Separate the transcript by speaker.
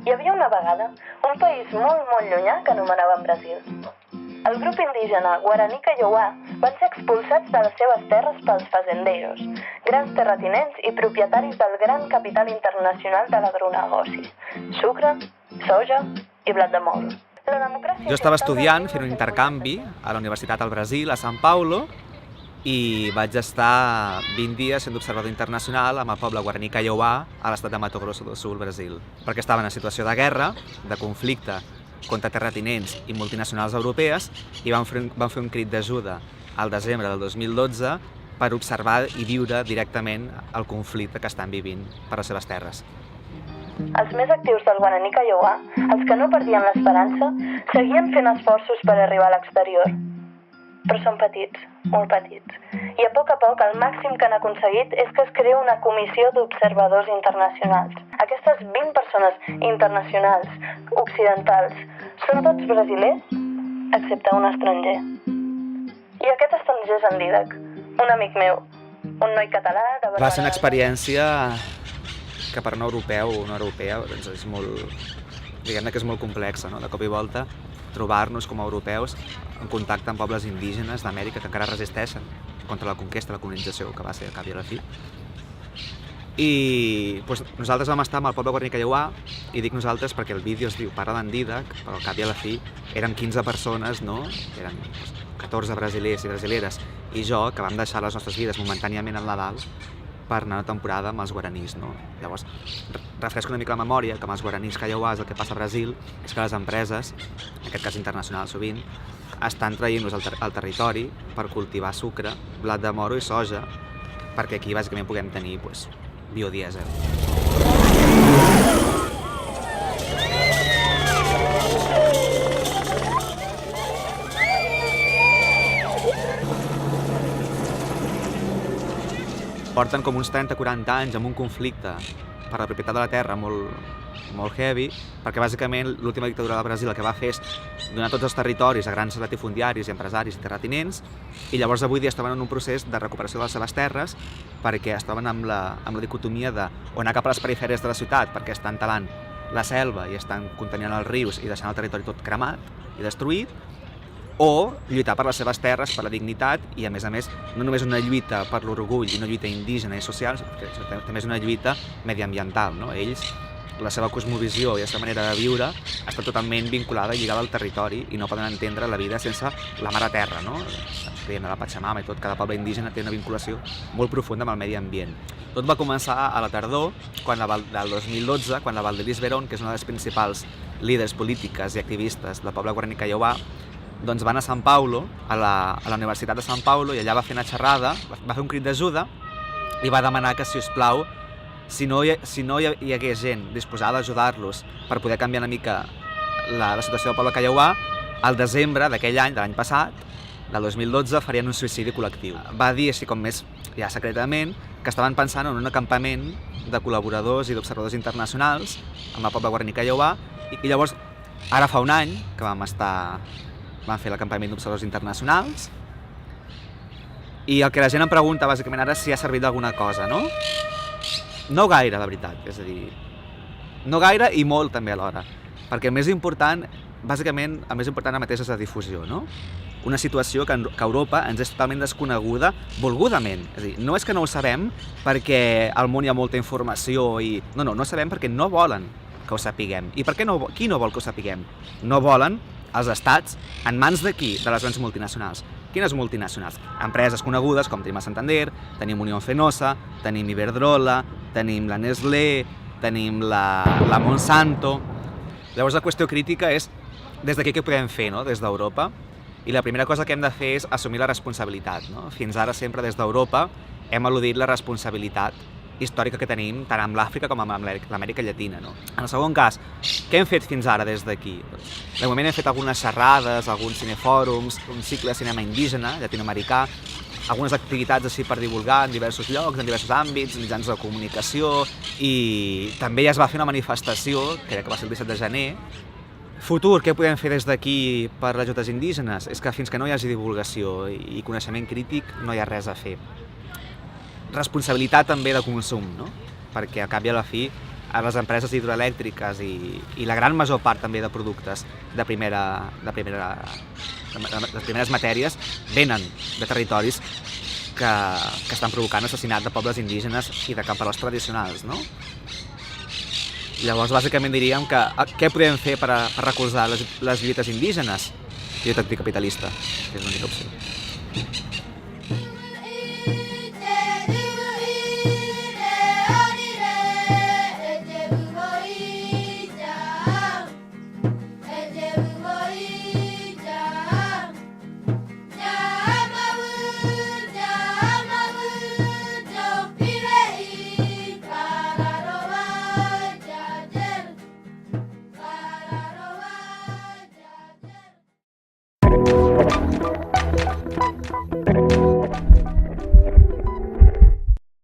Speaker 1: Hi havia una vegada un país molt llunyà que anomenaven Brasil. El grup indígena Guaraní Kaiowá van ser expulsats de les seves terres pels fazendeiros, grans terratinents i propietaris del gran capital internacional de l'agronegoci: sucre, soja i blat de moro.
Speaker 2: Jo estava estudiant, fent un intercanvi a la Universitat al Brasil, a São Paulo, i vaig estar 20 dies sent observador internacional amb el poble Guaraní Kaiowá a l'estat de Mato Grosso do Sul, Brasil, perquè estaven en situació de guerra, de conflicte contra terratinents i multinacionals europees, i van fer un crit d'ajuda al desembre del 2012 per observar i viure directament el conflicte que estan vivint per les seves terres.
Speaker 1: Els més actius del Guaraní Kaiowá, els que no perdien l'esperança, seguien fent esforços per arribar a l'exterior. Però són petits, molt petits. I a poc el màxim que han aconseguit és que es crea una comissió d'observadors internacionals. Aquestes 20 persones internacionals, occidentals, són tots brasilers, excepte un estranger. I aquest estranger és en Dídac, un amic meu, un noi català de Barberà.
Speaker 2: Va ser una experiència que per un europeu o una europea doncs és molt, diguem-ne que és molt complexa, no? De cop i volta trobar-nos com a europeus en contacte amb pobles indígenes d'Amèrica que encara resisteixen contra la conquesta, la colonització, que va ser a cap i a la fi. I doncs, nosaltres vam estar amb el poble Guaraní Kaiowá, i dic nosaltres perquè el vídeo es diu Parla d'en Dídac, però al cap i a la fi érem 15 persones, no? Eren 14 brasilers i brasileres i jo, que vam deixar les nostres vides momentàniament al Nadal per anar a temporada amb els guaranís, no? Llavors, refresco una mica la memòria que amb els guaranís Kaiowás el que passa a Brasil és que les empreses, en aquest cas internacionals sovint, estan traient-los al territori per cultivar sucre, blat de moro i soja, perquè aquí bàsicament puguem tenir biodièsel. Porten com uns 30-40 anys amb un conflicte per la propietat de la terra molt heavy, perquè bàsicament l'última dictadura del Brasil el que va fer és donar tots els territoris a grans latifundiaris i empresaris i terratinents, i llavors avui dia es troben en un procés de recuperació de les seves terres perquè es troben amb la dicotomia de o anar cap a les perifèries de la ciutat perquè estan talant la selva i estan contaminant els rius i deixant el territori tot cremat i destruït, o lluitar per les seves terres, per la dignitat, i a més, no només una lluita per l'orgull i una lluita indígena i social, sinó també és una lluita mediambiental, no? Ells, la seva cosmovisió i la seva manera de viure està totalment vinculada i lligada al territori i no poden entendre la vida sense la mare terra, no? Diguem, la Pachamama i tot, cada poble indígena té una vinculació molt profunda amb el medi ambient. Tot va començar a la tardor, del 2012, quan la Valdelis Verón, que és una de les principals líders polítiques i activistes del poble Guaraní Kaiowá, doncs van a São Paulo, a la Universitat de São Paulo, i allà va fer una xerrada, va fer un crit d'ajuda i va demanar que, si us plau, si no hi hagués gent disposada a ajudar-los per poder canviar una mica la situació del poble Kaiowá, al desembre d'aquell any, de l'any passat, del 2012, farien un suïcidi col·lectiu. Va dir, així com més ja secretament, que estaven pensant en un acampament de col·laboradors i d'observadors internacionals amb el poble Guaraní Kaiowá, i llavors, ara fa un any que vam fer l'acampament d'observadors internacionals, i el que la gent em pregunta bàsicament ara és si ha servit d'alguna cosa, no? No gaire, la veritat, és a dir, no gaire i molt també alhora, perquè el més important, bàsicament, el més important ara mateix és la difusió, no? Una situació que a Europa ens és totalment desconeguda volgudament, és a dir, no és que no ho sabem perquè al món hi ha molta informació i... No sabem perquè no volen que ho sapiguem. I per què no? Qui no vol que ho sapiguem? No volen els estats en mans de qui? De les grans multinacionals. Quines multinacionals? Empreses conegudes com tenim a Santander, tenim Unión Fenosa, tenim Iberdrola, tenim la Nestlé, tenim la Monsanto. Llavors la qüestió crítica és des d'aquí què podem fer, no? Des d'Europa. I la primera cosa que hem de fer és assumir la responsabilitat, no? Fins ara sempre des d'Europa hem al·ludit la responsabilitat històrica que tenim tant amb l'Àfrica com amb l'Amèrica Llatina, no? En el segon cas, què hem fet fins ara des d'aquí? De moment hem fet algunes xerrades, alguns cinefòrums, un cicle de cinema indígena, llatinoamericà, algunes activitats així per divulgar en diversos llocs, en diversos àmbits, mitjans de comunicació, i també ja es va fer una manifestació, crec que va ser el 17 de gener, Futur, què podem fer des d'aquí per les ajudes indígenes? És que fins que no hi hagi divulgació i coneixement crític no hi ha res a fer. Responsabilitat també de consum, no? Perquè al cap i a la fi les empreses hidroelèctriques i la gran major part també de productes de les primeres matèries venen de territoris que estan provocant assassinat de pobles indígenes i de camperols tradicionals, no? Llavors, bàsicament diríem que què podem fer per recolzar les lluites indígenes? Lluita anticapitalista, que és l'única opció.